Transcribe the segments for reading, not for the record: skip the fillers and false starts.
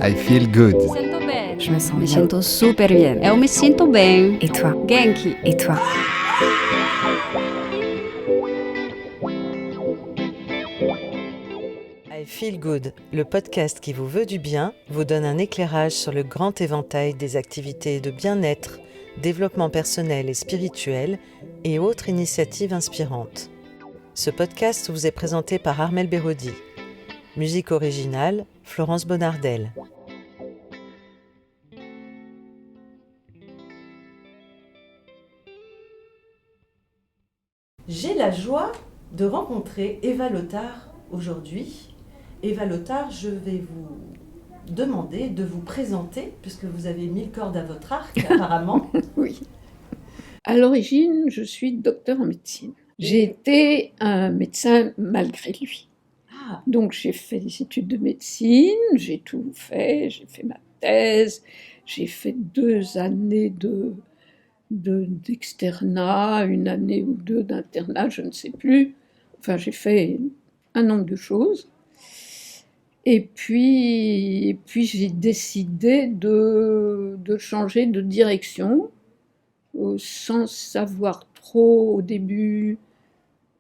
I feel good. Je me sens Me bien. siento super bien. Eu me sinto bem. Et toi? Genki. Et toi? I Feel Good, le podcast qui vous veut du bien, vous donne un éclairage sur le grand éventail des activités de bien-être, développement personnel et spirituel et autres initiatives inspirantes. Ce podcast vous est présenté par Armelle Béraudy. Musique originale, Florence Bonnardel. J'ai la joie de rencontrer Eva Lothar aujourd'hui. Eva Lothar, je vais vous demander de vous présenter, puisque vous avez 1000 cordes à votre arc apparemment. Oui. À l'origine, je suis docteur en médecine. J'ai été un médecin malgré lui. Ah, Donc j'ai fait des études de médecine, j'ai tout fait, j'ai fait ma thèse, j'ai fait 2 années d'externat, 1 année ou 2 d'internat, je ne sais plus. Enfin, j'ai fait un nombre de choses. Et puis j'ai décidé de changer de direction, sans savoir trop au début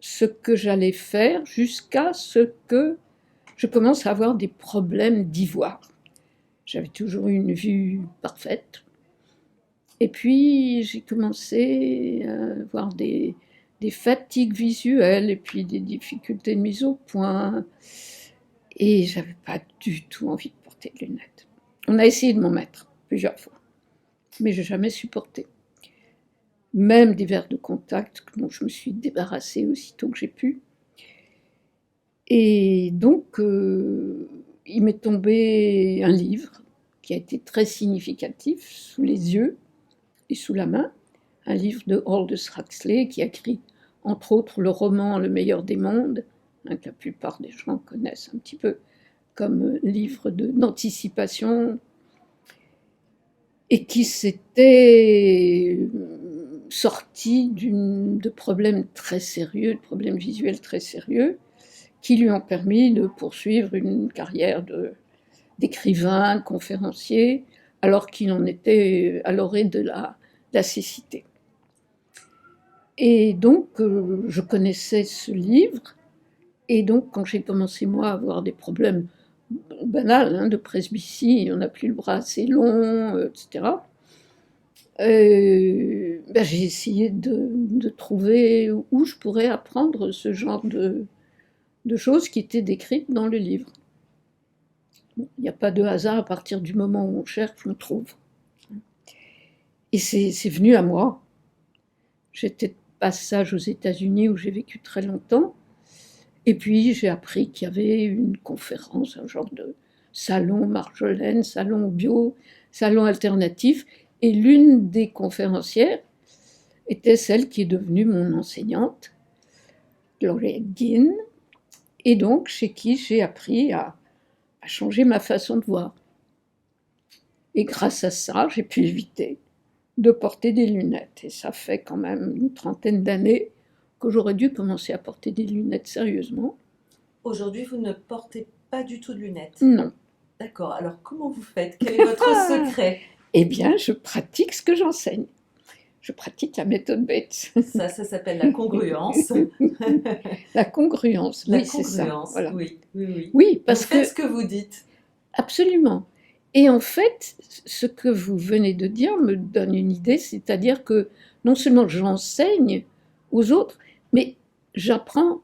ce que j'allais faire, jusqu'à ce que je commence à avoir des problèmes d'ivoire. J'avais toujours eu une vue parfaite. Et puis j'ai commencé à avoir des fatigues visuelles et puis des difficultés de mise au point. Et j'avais pas du tout envie de porter de lunettes. On a essayé de m'en mettre plusieurs fois, mais j'ai jamais supporté. Même des verres de contact dont je me suis débarrassée aussitôt que j'ai pu. Et donc, il m'est tombé un livre qui a été très significatif sous les yeux et sous la main, un livre de Aldous Huxley qui a écrit entre autres le roman Le meilleur des mondes, que la plupart des gens connaissent un petit peu comme livre d'anticipation, et qui s'était sorti de problèmes très sérieux, de problèmes visuels très sérieux, qui lui ont permis de poursuivre une carrière d'écrivain, de conférencier, alors qu'il en était à l'orée de la cécité. Et donc, je connaissais ce livre. Et donc, quand j'ai commencé, moi, à avoir des problèmes banals, de presbytie, on n'a plus le bras assez long, etc., j'ai essayé de trouver où je pourrais apprendre ce genre de choses qui étaient décrites dans le livre. Bon, il n'y a pas de hasard, à partir du moment où on cherche, on trouve. Et c'est venu à moi. J'étais de passage aux États-Unis où j'ai vécu très longtemps. Et puis, j'ai appris qu'il y avait une conférence, un genre de salon Marjolaine, salon bio, salon alternatif. Et l'une des conférencières était celle qui est devenue mon enseignante, Gloria Guin, et donc chez qui j'ai appris à changer ma façon de voir. Et grâce à ça, j'ai pu éviter de porter des lunettes. Et ça fait quand même une 30aine d'années que j'aurais dû commencer à porter des lunettes sérieusement. aujourd'hui, vous ne portez pas du tout de lunettes. Non. D'accord, alors comment vous faites? Quel est votre secret? Eh bien, je pratique ce que j'enseigne. Je pratique la méthode Bates. Ça s'appelle la congruence. La congruence, La oui, c'est ça. congruence, Voilà. oui. Oui, parce vous faites que... ce que vous dites. Absolument. Et en fait, ce que vous venez de dire me donne une idée, c'est-à-dire que non seulement j'enseigne aux autres, mais j'apprends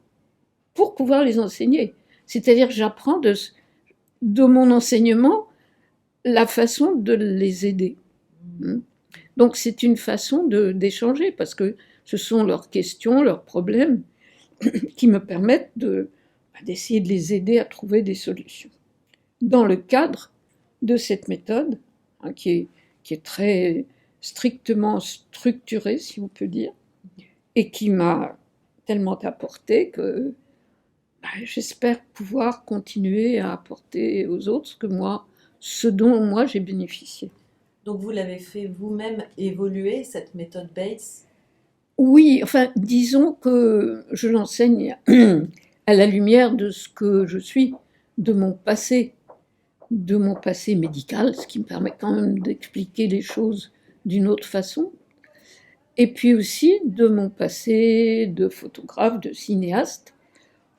pour pouvoir les enseigner. C'est-à-dire que j'apprends de mon enseignement la façon de les aider. Donc c'est une façon d'échanger, parce que ce sont leurs questions, leurs problèmes qui me permettent d'essayer de les aider à trouver des solutions. Dans le cadre de cette méthode, qui est très strictement structurée, si on peut dire, et qui m'a tellement apporté que j'espère pouvoir continuer à apporter aux autres ce dont moi j'ai bénéficié. Donc vous l'avez fait vous-même évoluer, cette méthode Bates? Oui, enfin, disons que je l'enseigne à la lumière de ce que je suis, de mon passé. de mon passé médical, ce qui me permet quand même d'expliquer les choses d'une autre façon, et puis aussi de mon passé de photographe, de cinéaste,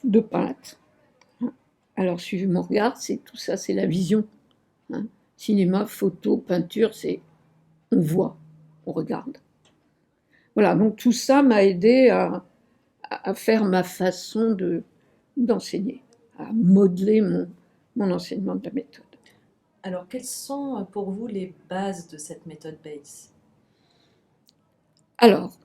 de peintre. Alors suivez mon regard, c'est tout ça, c'est la vision. Cinéma, photo, peinture, c'est on voit, on regarde. Voilà, donc tout ça m'a aidé à faire ma façon d'enseigner, à modeler mon enseignement de la méthode. Alors, quelles sont pour vous les bases de cette méthode Bates? Alors,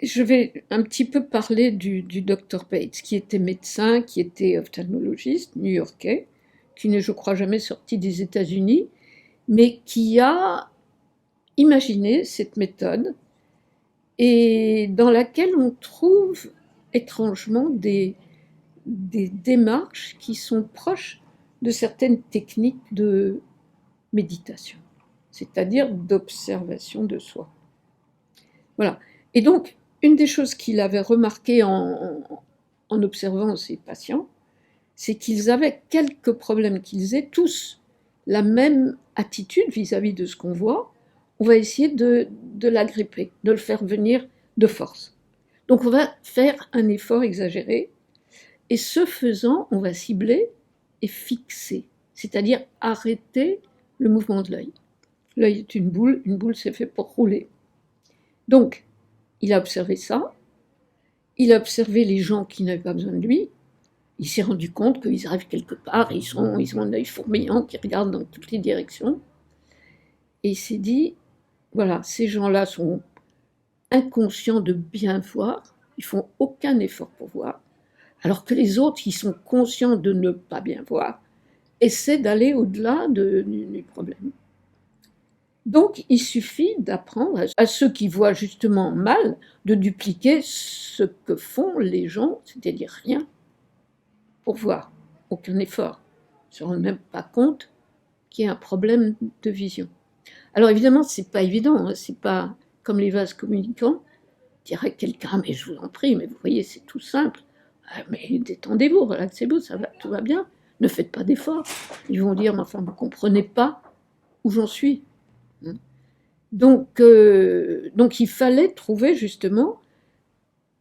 je vais un petit peu parler du Dr Bates, qui était médecin, qui était ophtalmologiste new-yorkais, qui n'est, je crois, jamais sorti des États-Unis, mais qui a imaginé cette méthode et dans laquelle on trouve étrangement des démarches qui sont proches de certaines techniques de méditation, c'est-à-dire d'observation de soi. Voilà. Et donc, une des choses qu'il avait remarqué en observant ses patients, c'est qu'ils avaient quelques problèmes, qu'ils aient tous la même attitude vis-à-vis de ce qu'on voit. On va essayer de l'agripper, de le faire venir de force. Donc on va faire un effort exagéré, et ce faisant, on va cibler et fixer, c'est-à-dire arrêter le mouvement de l'œil. L'œil est une boule c'est fait pour rouler. Donc, il a observé ça, il a observé les gens qui n'avaient pas besoin de lui, il s'est rendu compte qu'ils arrivent quelque part, ils ont un œil fourmillant qui regarde dans toutes les directions, et il s'est dit, voilà, ces gens-là sont inconscients de bien voir, ils font aucun effort pour voir, alors que les autres, qui sont conscients de ne pas bien voir, essaient d'aller au-delà du problème. Donc, il suffit d'apprendre à ceux qui voient justement mal de dupliquer ce que font les gens, c'est-à-dire rien, pour voir, aucun effort. Ils ne se rendent même pas compte qu'il y a un problème de vision. Alors évidemment, c'est pas évident, c'est pas comme les vases communicants. Dirait quelqu'un, mais je vous en prie, mais vous voyez, c'est tout simple. Mais détendez-vous, relaxez-vous, ça va, tout va bien. Ne faites pas d'efforts. Ils vont dire, mais enfin, vous ne comprenez pas où j'en suis. Donc, il fallait trouver justement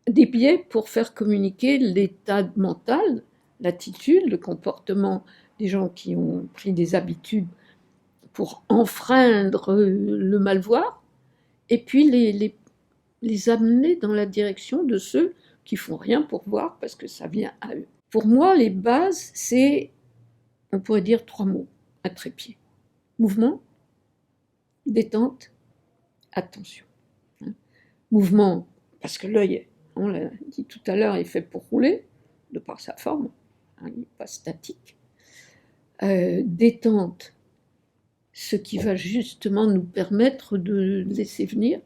des biais pour faire communiquer l'état mental, l'attitude, le comportement des gens qui ont pris des habitudes pour enfreindre le mal-voir, et puis les amener dans la direction de ceux qui font rien pour voir parce que ça vient à eux. Pour moi, les bases, c'est, on pourrait dire 3 mots à trépied. Mouvement, détente, attention. Mouvement, parce que l'œil, on l'a dit tout à l'heure, est fait pour rouler, de par sa forme, il n'est pas statique. Détente, ce qui va justement nous permettre de laisser venir,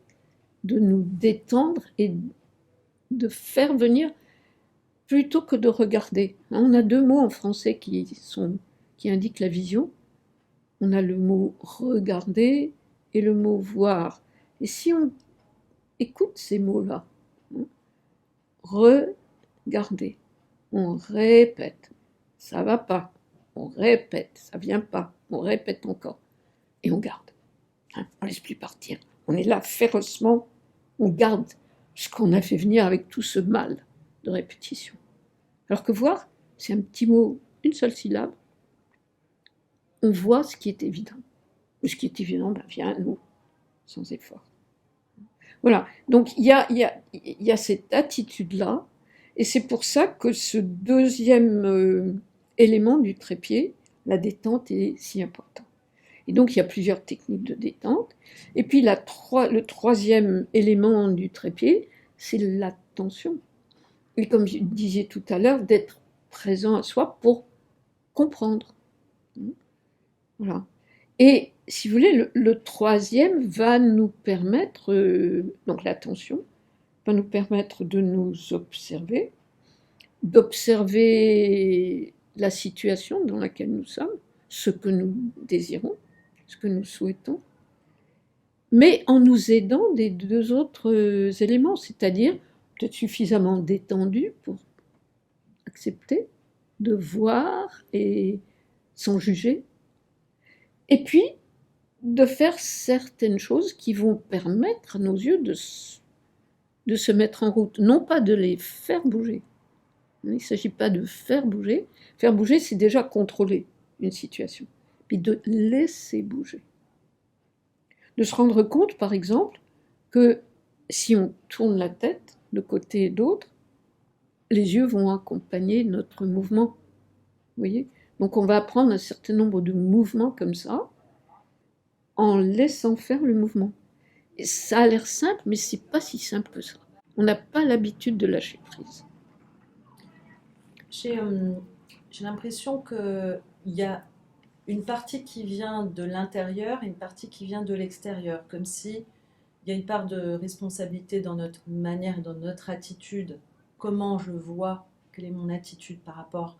de nous détendre et de faire venir plutôt que de regarder. On a 2 mots en français qui indiquent la vision. On a le mot regarder et le mot voir. Et si on écoute ces mots-là, regarder, on répète, ça va pas, on répète, ça vient pas, on répète encore, et on garde. On laisse plus partir. On est là férocement, on garde ce qu'on a fait venir avec tout ce mal de répétition. Alors que voir, c'est un petit mot, une seule syllabe. On voit ce qui est évident. Ce qui est évident vient à nous, sans effort. Voilà, donc il y a cette attitude-là, et c'est pour ça que ce deuxième élément du trépied, la détente, est si important. Et donc il y a plusieurs techniques de détente. Et puis le troisième élément du trépied, c'est l'attention. Et comme je disais tout à l'heure, d'être présent à soi pour comprendre. Voilà. Et si vous voulez, le troisième va nous permettre, donc l'attention, va nous permettre de nous observer, d'observer la situation dans laquelle nous sommes, ce que nous désirons, ce que nous souhaitons, mais en nous aidant des 2 autres éléments, c'est-à-dire d'être suffisamment détendu pour accepter de voir et sans juger, et puis de faire certaines choses qui vont permettre à nos yeux de se mettre en route, non pas de les faire bouger. Il ne s'agit pas de faire bouger. Faire bouger, c'est déjà contrôler une situation, puis de laisser bouger. De se rendre compte, par exemple, que si on tourne la tête de côté et d'autre, les yeux vont accompagner notre mouvement. Vous voyez ? Donc on va apprendre un certain nombre de mouvements comme ça, en laissant faire le mouvement. Et ça a l'air simple, mais c'est pas si simple que ça. On n'a pas l'habitude de lâcher prise. J'ai l'impression qu'il y a une partie qui vient de l'intérieur et une partie qui vient de l'extérieur, comme si il y a une part de responsabilité dans notre manière, dans notre attitude, comment je vois, quelle est mon attitude par rapport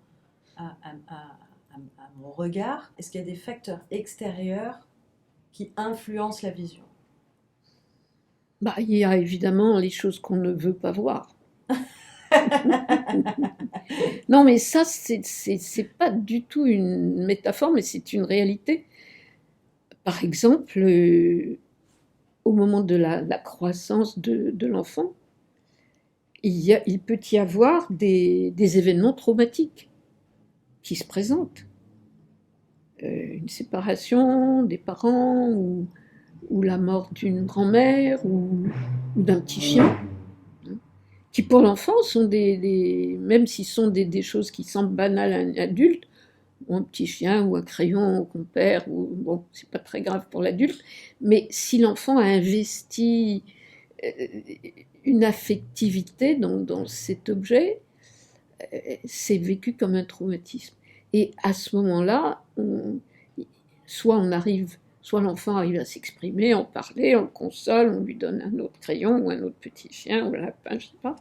à mon regard. Est-ce qu'il y a des facteurs extérieurs qui influencent la vision? Il y a évidemment les choses qu'on ne veut pas voir. Non, mais ça, c'est pas du tout une métaphore, mais c'est une réalité. Par exemple, au moment de la croissance de l'enfant, il peut y avoir des événements traumatiques qui se présentent. Une séparation des parents, ou la mort d'une grand-mère, ou d'un petit chien, qui pour l'enfant sont même s'ils sont des choses qui semblent banales à un adulte, ou un petit chien, ou un crayon qu'on perd, bon, c'est pas très grave pour l'adulte, mais si l'enfant a investi une affectivité dans cet objet, c'est vécu comme un traumatisme. Et à ce moment-là, soit l'enfant arrive à s'exprimer, en parler, on le console, on lui donne un autre crayon, ou un autre petit chien, ou un lapin, je ne sais pas.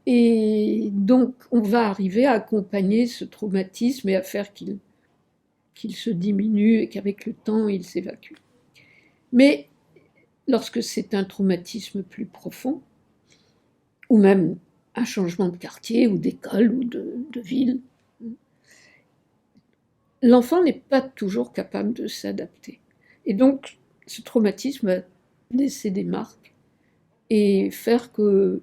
Et donc, on va arriver à accompagner ce traumatisme et à faire qu'il se diminue et qu'avec le temps, il s'évacue. Mais lorsque c'est un traumatisme plus profond, ou même un changement de quartier, ou d'école, ou de ville, l'enfant n'est pas toujours capable de s'adapter. Et donc, ce traumatisme va laisser des marques et faire que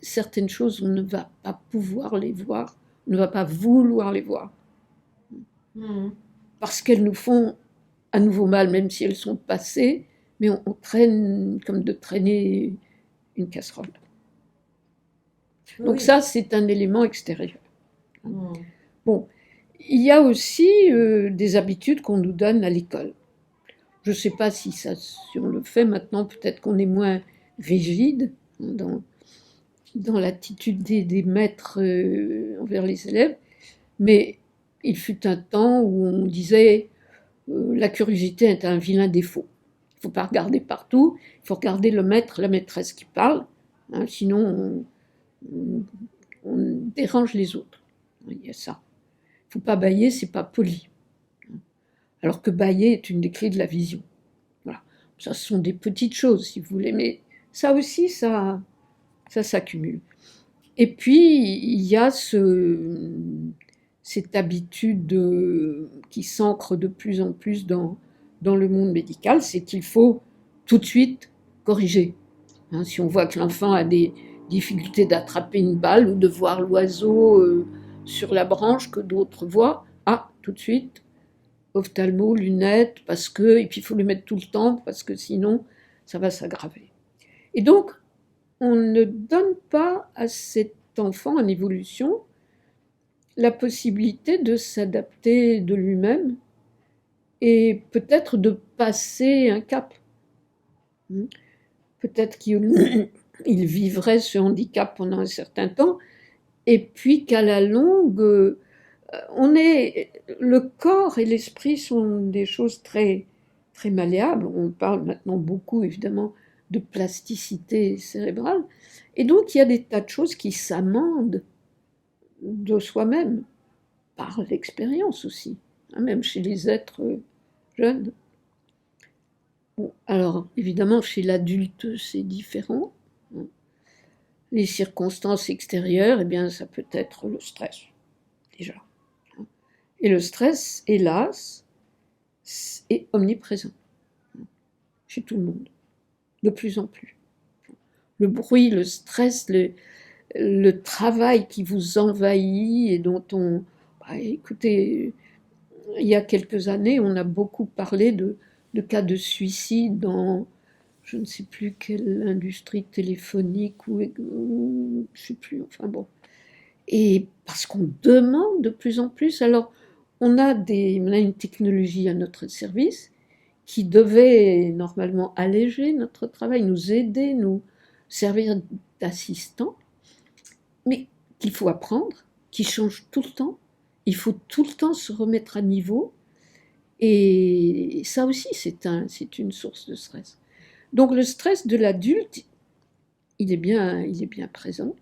certaines choses, on ne va pas pouvoir les voir, on ne va pas vouloir les voir. Parce qu'elles nous font à nouveau mal, même si elles sont passées, mais on traîne comme de traîner une casserole. Donc ça, c'est un élément extérieur. Bon, il y a aussi des habitudes qu'on nous donne à l'école. Je ne sais pas si on le fait maintenant, peut-être qu'on est moins rigide dans l'attitude des maîtres envers les élèves, mais il fut un temps où on disait la curiosité est un vilain défaut. Il ne faut pas regarder partout, il faut regarder le maître, la maîtresse qui parle, sinon on dérange les autres. Il y a ça. Il ne faut pas bâiller, c'est pas poli. Alors que bâiller est une des clés de la vision. Voilà. Ça, ce sont des petites choses, si vous voulez, mais ça aussi, ça s'accumule. Et puis, il y a cette habitude qui s'ancre de plus en plus dans le monde médical, c'est qu'il faut tout de suite corriger. Si on voit que l'enfant a des difficultés d'attraper une balle ou de voir l'oiseau sur la branche que d'autres voient, tout de suite, ophtalmo, lunettes, et puis il faut les mettre tout le temps, parce que sinon, ça va s'aggraver. Et donc, on ne donne pas à cet enfant en évolution la possibilité de s'adapter de lui-même et peut-être de passer un cap. Peut-être qu'il vivrait ce handicap pendant un certain temps, et puis qu'à la longue, le corps et l'esprit sont des choses très, très malléables. On parle maintenant beaucoup, évidemment, de plasticité cérébrale. Et donc, il y a des tas de choses qui s'amendent de soi-même, par l'expérience aussi, même chez les êtres jeunes. Bon, alors, évidemment, chez l'adulte, c'est différent. Les circonstances extérieures, ça peut être le stress, déjà. Et le stress, hélas, est omniprésent chez tout le monde, de plus en plus. Le bruit, le stress, le travail qui vous envahit et dont on... écoutez, il y a quelques années, on a beaucoup parlé de cas de suicide dans je ne sais plus quelle industrie téléphonique ou je ne sais plus, enfin bon. Et parce qu'on demande de plus en plus, alors on a une technologie à notre service qui devait normalement alléger notre travail, nous aider, nous servir d'assistant, mais qu'il faut apprendre, qui change tout le temps. Il faut tout le temps se remettre à niveau. Et ça aussi, c'est une source de stress. Donc le stress de l'adulte, il est bien présent.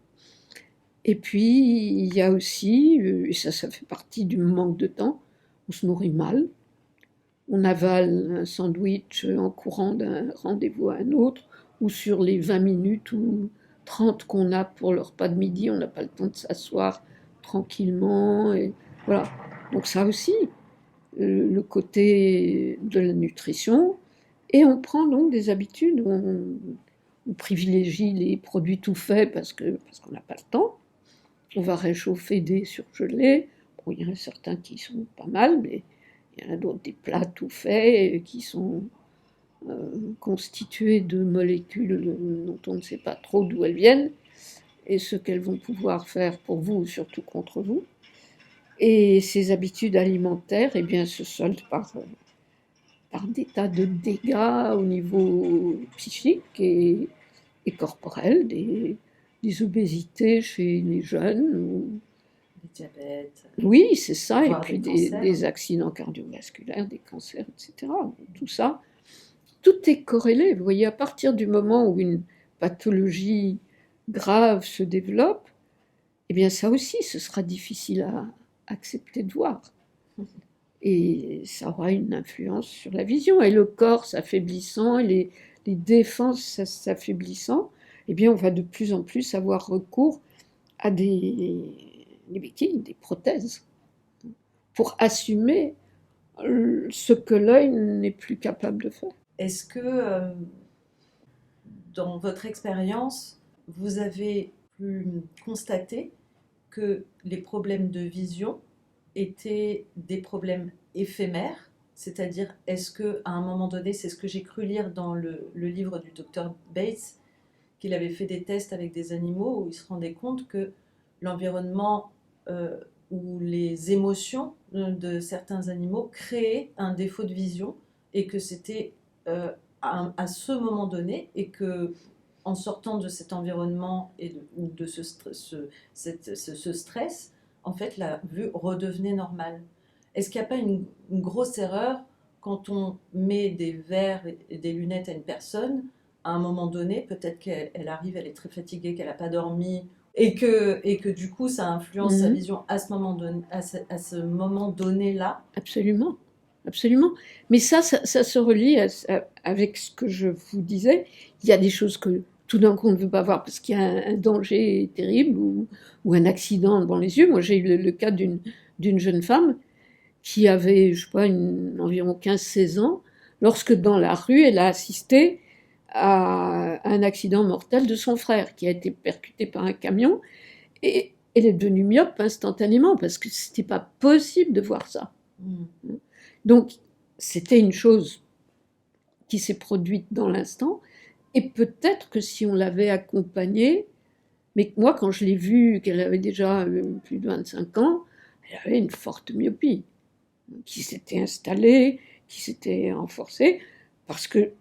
Et puis, il y a aussi, et ça fait partie du manque de temps, on se nourrit mal. On avale un sandwich en courant d'un rendez-vous à un autre, ou sur les 20 minutes ou 30 qu'on a pour le repas de midi, on n'a pas le temps de s'asseoir tranquillement. Et voilà. Donc ça aussi, le côté de la nutrition. Et on prend donc des habitudes, on privilégie les produits tout faits parce qu'on n'a pas le temps. On va réchauffer des surgelés. Bon, il y en a certains qui sont pas mal, mais il y en a d'autres, des plats tout faits, qui sont constitués de molécules dont on ne sait pas trop d'où elles viennent, et ce qu'elles vont pouvoir faire pour vous, ou surtout contre vous. Et ces habitudes alimentaires, eh bien, se soldent par des tas de dégâts au niveau psychique et corporel, des obésités chez les jeunes. Le diabète. Oui, c'est ça, et puis des accidents cardiovasculaires, des cancers, etc. Tout ça, tout est corrélé. Vous voyez, à partir du moment où une pathologie grave se développe, eh bien ça aussi, ce sera difficile à accepter de voir. Et ça aura une influence sur la vision. Et le corps s'affaiblissant, et les défenses s'affaiblissant, eh bien on va de plus en plus avoir recours à des béquilles, des prothèses, pour assumer ce que l'œil n'est plus capable de faire. Est-ce que, dans votre expérience, vous avez pu constater que les problèmes de vision étaient des problèmes éphémères? C'est-à-dire, est-ce qu'à un moment donné, c'est ce que j'ai cru lire dans le livre du docteur Bates, qu'il avait fait des tests avec des animaux où il se rendait compte que l'environnement ou les émotions de certains animaux créaient un défaut de vision et que c'était à ce moment donné, et que en sortant de cet environnement ou de ce stress, en fait, la vue redevenait normale. Est-ce qu'il n'y a pas une grosse erreur quand on met des verres et des lunettes à une personne? À un moment donné, peut-être qu'elle arrive, elle est très fatiguée, qu'elle n'a pas dormi, et que du coup, ça influence sa vision à ce moment donné-là. Absolument, absolument. Mais ça se relie avec ce que je vous disais. Il y a des choses que tout d'un coup on ne veut pas voir parce qu'il y a un danger terrible ou un accident devant les yeux. Moi, j'ai eu le cas d'une jeune femme qui avait, je sais pas, environ 15-16 ans, lorsque dans la rue, elle a assisté à un accident mortel de son frère qui a été percuté par un camion, et elle est devenue myope instantanément parce que c'était pas possible de voir ça. Donc c'était une chose qui s'est produite dans l'instant, et peut-être que si on l'avait accompagnée, mais moi quand je l'ai vue, qu'elle avait déjà plus de 25 ans, elle avait une forte myopie qui s'était installée, qui s'était renforcée, parce que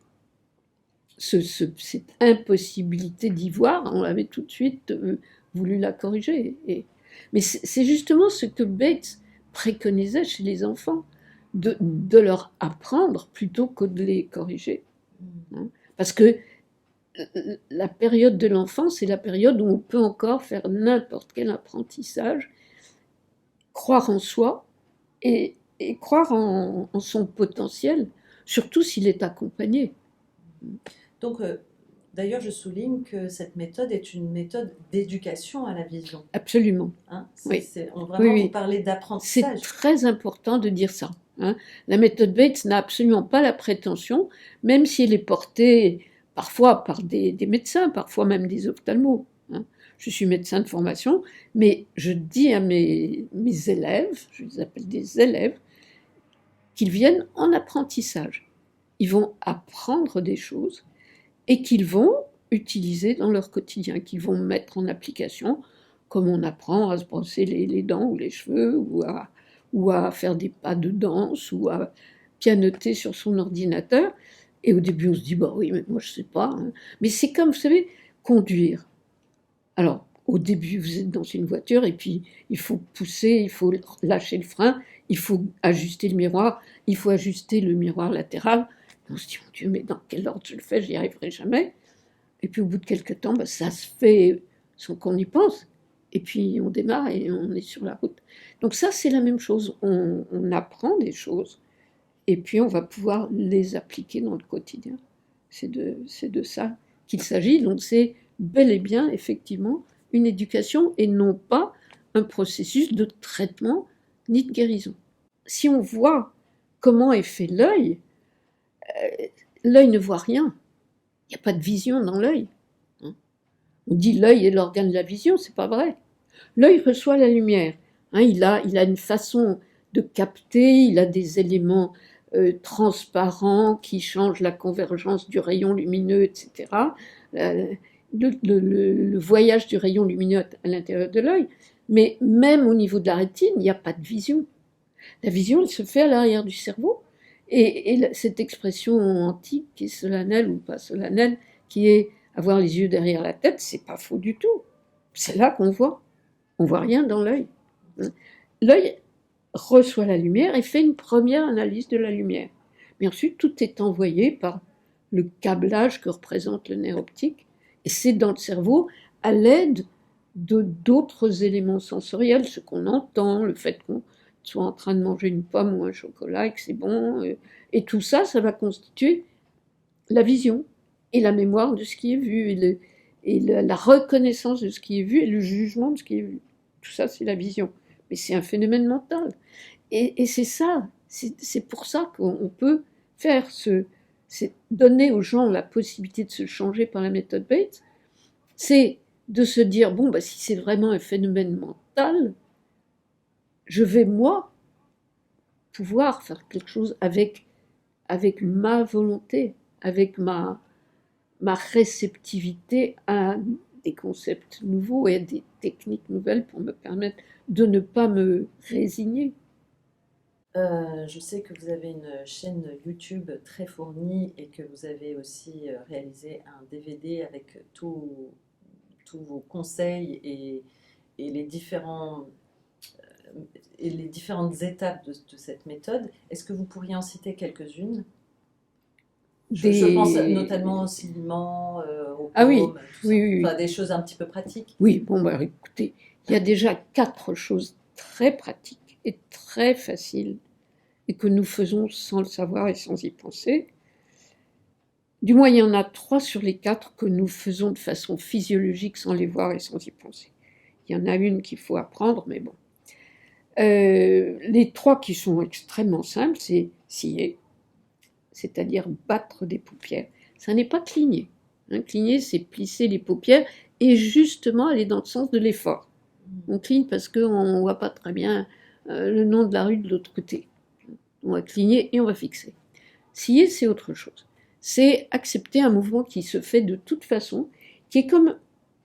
cette impossibilité d'y voir, on avait tout de suite voulu la corriger. Mais c'est justement ce que Bates préconisait chez les enfants, de leur apprendre plutôt que de les corriger. Parce que la période de l'enfance, c'est la période où on peut encore faire n'importe quel apprentissage, croire en soi et croire en son potentiel, surtout s'il est accompagné. Donc, D'ailleurs, je souligne que cette méthode est une méthode d'éducation à la vision. Absolument. Hein, Oui. vraiment, Oui. vous parlez C'est d'apprentissage. très important de dire ça. Hein. La méthode Bates n'a absolument pas la prétention, même si elle est portée parfois par des médecins, parfois même des ophtalmos. Hein. Je suis médecin de formation, mais je dis à mes élèves, je les appelle des élèves, qu'ils viennent en apprentissage. Ils vont apprendre des choses et qu'ils vont utiliser dans leur quotidien, qu'ils vont mettre en application, comme on apprend à se brosser les dents ou les cheveux, ou à faire des pas de danse, ou à pianoter sur son ordinateur. Et au début, on se dit, bah oui, mais moi je sais pas. Hein. Mais c'est comme, vous savez, conduire. Alors, au début, vous êtes dans une voiture et puis il faut pousser, il faut lâcher le frein, il faut ajuster le miroir, il faut ajuster le miroir latéral. On se dit, mon Dieu, mais dans quel ordre je le fais, j'y arriverai jamais. Et puis au bout de quelques temps, ça se fait sans qu'on y pense. Et puis on démarre et on est sur la route. Donc ça, c'est la même chose. On apprend des choses et puis on va pouvoir les appliquer dans le quotidien. C'est de ça qu'il s'agit. Donc c'est bel et bien, effectivement, une éducation et non pas un processus de traitement ni de guérison. Si on voit comment est fait l'œil, l'œil ne voit rien. Il n'y a pas de vision dans l'œil. On dit l'œil est l'organe de la vision, c'est pas vrai. L'œil reçoit la lumière. Il a une façon de capter, il a des éléments transparents qui changent la convergence du rayon lumineux, etc. Le voyage du rayon lumineux à l'intérieur de l'œil. Mais même au niveau de la rétine, il n'y a pas de vision. La vision, elle se fait à l'arrière du cerveau. Et cette expression antique, qui est solennelle ou pas solennelle, qui est avoir les yeux derrière la tête, c'est pas faux du tout. C'est là qu'on voit. On voit rien dans l'œil. L'œil reçoit la lumière et fait une première analyse de la lumière. Mais ensuite, tout est envoyé par le câblage que représente le nerf optique. Et c'est dans le cerveau à l'aide de d'autres éléments sensoriels, ce qu'on entend, le fait qu'on soit en train de manger une pomme ou un chocolat et que c'est bon. Et tout ça, ça va constituer la vision et la mémoire de ce qui est vu et la reconnaissance de ce qui est vu et le jugement de ce qui est vu. Tout ça, c'est la vision. Mais c'est un phénomène mental. Et c'est ça, c'est pour ça qu'on peut faire c'est donner aux gens la possibilité de se changer par la méthode Bates, c'est de se dire, bon, si c'est vraiment un phénomène mental, je vais, moi, pouvoir faire quelque chose avec ma volonté, avec ma réceptivité à des concepts nouveaux et à des techniques nouvelles pour me permettre de ne pas me résigner. Je sais que vous avez une chaîne YouTube très fournie et que vous avez aussi réalisé un DVD avec tous vos conseils et les différentes étapes de cette méthode. Est-ce que vous pourriez en citer quelques-unes ? Je pense notamment au ciment, au paume, oui. Oui. Enfin, des choses un petit peu pratiques. Oui, écoutez, il y a déjà 4 choses très pratiques et très faciles et que nous faisons sans le savoir et sans y penser. Du moins, il y en a 3 sur les 4 que nous faisons de façon physiologique sans les voir et sans y penser. Il y en a une qu'il faut apprendre, mais bon. Les 3 qui sont extrêmement simples, c'est scier, c'est-à-dire battre des paupières. Ça n'est pas cligner. Cligner, c'est plisser les paupières et justement aller dans le sens de l'effort. On cligne parce qu'on ne voit pas très bien le nom de la rue de l'autre côté. On va cligner et on va fixer. Scier, c'est autre chose. C'est accepter un mouvement qui se fait de toute façon, qui est comme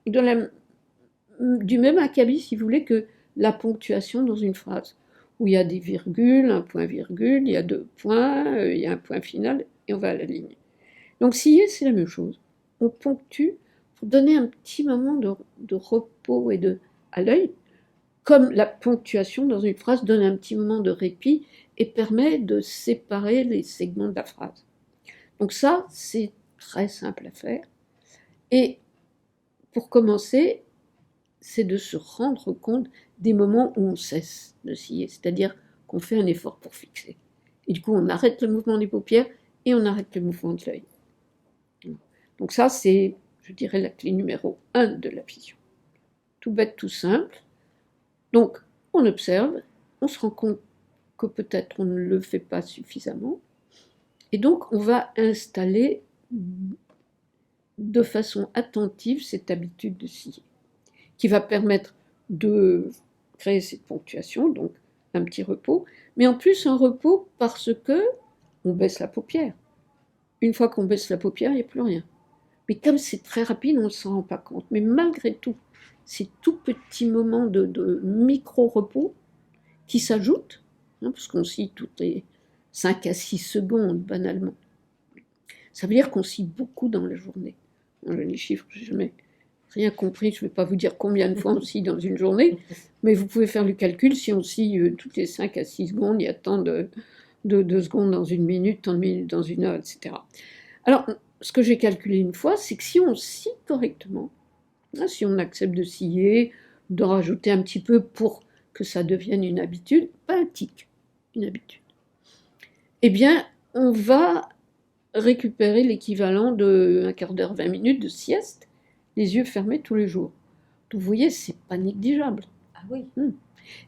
du même acabit, si vous voulez, que la ponctuation dans une phrase, où il y a des virgules, un point-virgule, il y a 2 points, il y a un point final, et on va à la ligne. Donc scier, c'est la même chose. On ponctue pour donner un petit moment de repos à l'œil, comme la ponctuation dans une phrase donne un petit moment de répit et permet de séparer les segments de la phrase. Donc ça, c'est très simple à faire. Et pour commencer, c'est de se rendre compte des moments où on cesse de scier, c'est-à-dire qu'on fait un effort pour fixer. Et du coup, on arrête le mouvement des paupières et on arrête le mouvement de l'œil. Donc ça, c'est, je dirais, la clé numéro 1 de la vision. Tout bête, tout simple. Donc, on observe, on se rend compte que peut-être on ne le fait pas suffisamment, et donc on va installer de façon attentive cette habitude de scier, qui va permettre de créer cette ponctuation, donc un petit repos, mais en plus un repos parce que on baisse la paupière. Une fois qu'on baisse la paupière, il n'y a plus rien. Mais comme c'est très rapide, on ne s'en rend pas compte. Mais malgré tout, ces tout petits moments de micro-repos qui s'ajoutent, parce qu'on scie toutes les 5 à 6 secondes, banalement. Ça veut dire qu'on scie beaucoup dans la journée. Les chiffres, je n'ai jamais rien compris, je ne vais pas vous dire combien de fois on scie dans une journée, mais vous pouvez faire le calcul, si on scie toutes les 5 à 6 secondes, il y a tant de 2 secondes dans une minute, tant de minutes dans une heure, etc. Alors, ce que j'ai calculé une fois, c'est que si on scie correctement, si on accepte de scier, de rajouter un petit peu pour que ça devienne une habitude, pas un tic, une habitude, eh bien, on va récupérer l'équivalent d'un quart d'heure, 20 minutes de sieste, les yeux fermés tous les jours. Donc, vous voyez, c'est pas négligeable. Ah oui.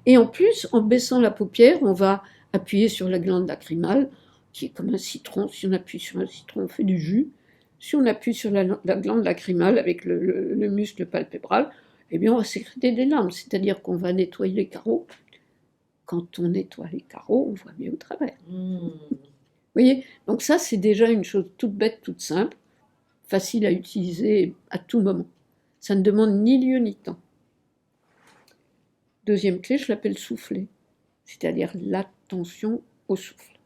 Et en plus, en baissant la paupière, on va appuyer sur la glande lacrymale, qui est comme un citron. Si on appuie sur un citron, on fait du jus. Si on appuie sur la glande lacrymale avec le muscle palpébral, eh bien, on va sécréter des larmes, c'est-à-dire qu'on va nettoyer les carreaux. Quand on nettoie les carreaux, on voit mieux au travers. Vous voyez? Donc ça, c'est déjà une chose toute bête, toute simple, facile à utiliser à tout moment. Ça ne demande ni lieu ni temps. Deuxième clé, je l'appelle souffler, c'est-à-dire l'attention au souffle.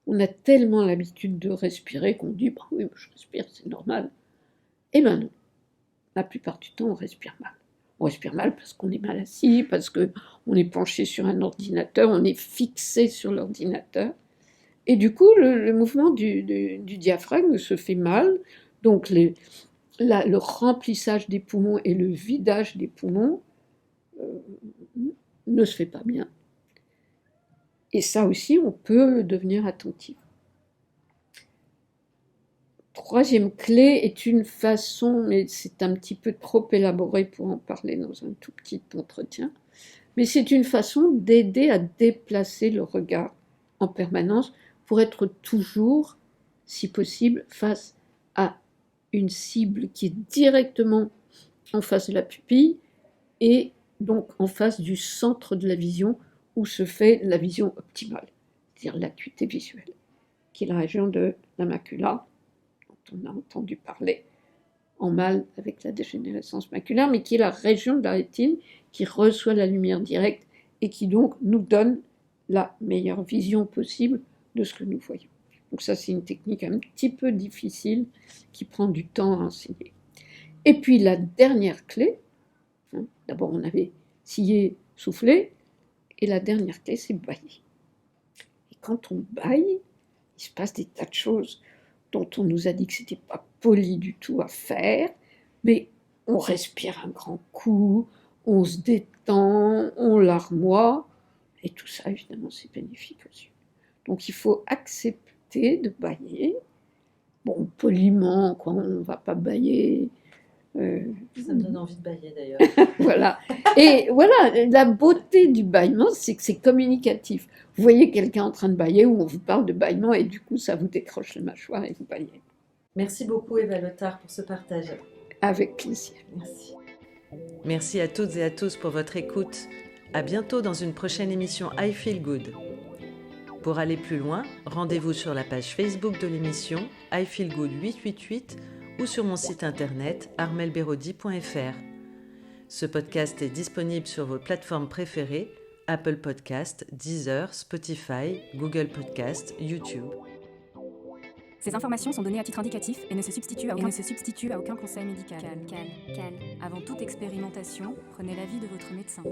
On a tellement l'habitude de respirer qu'on dit bah oui, je respire, c'est normal. Eh bien non. La plupart du temps, on respire mal. On respire mal parce qu'on est mal assis, parce qu'on est penché sur un ordinateur, on est fixé sur l'ordinateur. Et du coup, le mouvement du diaphragme se fait mal. Donc, le remplissage des poumons et le vidage des poumons ne se fait pas bien. Et ça aussi, on peut devenir attentif. Troisième clé est une façon, mais c'est un petit peu trop élaboré pour en parler dans un tout petit entretien, mais c'est une façon d'aider à déplacer le regard en permanence pour être toujours, si possible, face à une cible qui est directement en face de la pupille et donc en face du centre de la vision où se fait la vision optimale, c'est-à-dire l'acuité visuelle, qui est la région de la macula, dont on a entendu parler en mal avec la dégénérescence maculaire, mais qui est la région de la rétine qui reçoit la lumière directe et qui donc nous donne la meilleure vision possible de ce que nous voyons. Donc ça, c'est une technique un petit peu difficile qui prend du temps à enseigner. Et puis la dernière clé, d'abord on avait scié, soufflé, et la dernière clé, c'est bailler. Et quand on baille, il se passe des tas de choses dont on nous a dit que c'était pas poli du tout à faire, mais on respire un grand coup, on se détend, on larmoie, et tout ça, évidemment, c'est bénéfique aux yeux. Donc il faut accepter de bailler, bon, poliment, quoi, on ne va pas bailler. Ça me donne envie de bailler d'ailleurs. Voilà. Et voilà, la beauté du bâillement, c'est que c'est communicatif. Vous voyez quelqu'un en train de bailler ou on vous parle de bâillement et du coup, ça vous décroche le mâchoire et vous baillez. Merci beaucoup Eva Lothar pour ce partage. Avec plaisir. Merci. Merci à toutes et à tous pour votre écoute. À bientôt dans une prochaine émission I Feel Good. Pour aller plus loin, rendez-vous sur la page Facebook de l'émission I Feel Good 888 ou sur mon site internet armelberodi.fr. Ce podcast est disponible sur vos plateformes préférées, Apple Podcast, Deezer, Spotify, Google Podcast, YouTube. Ces informations sont données à titre indicatif et ne se substituent à aucun conseil médical. Avant toute expérimentation, prenez l'avis de votre médecin.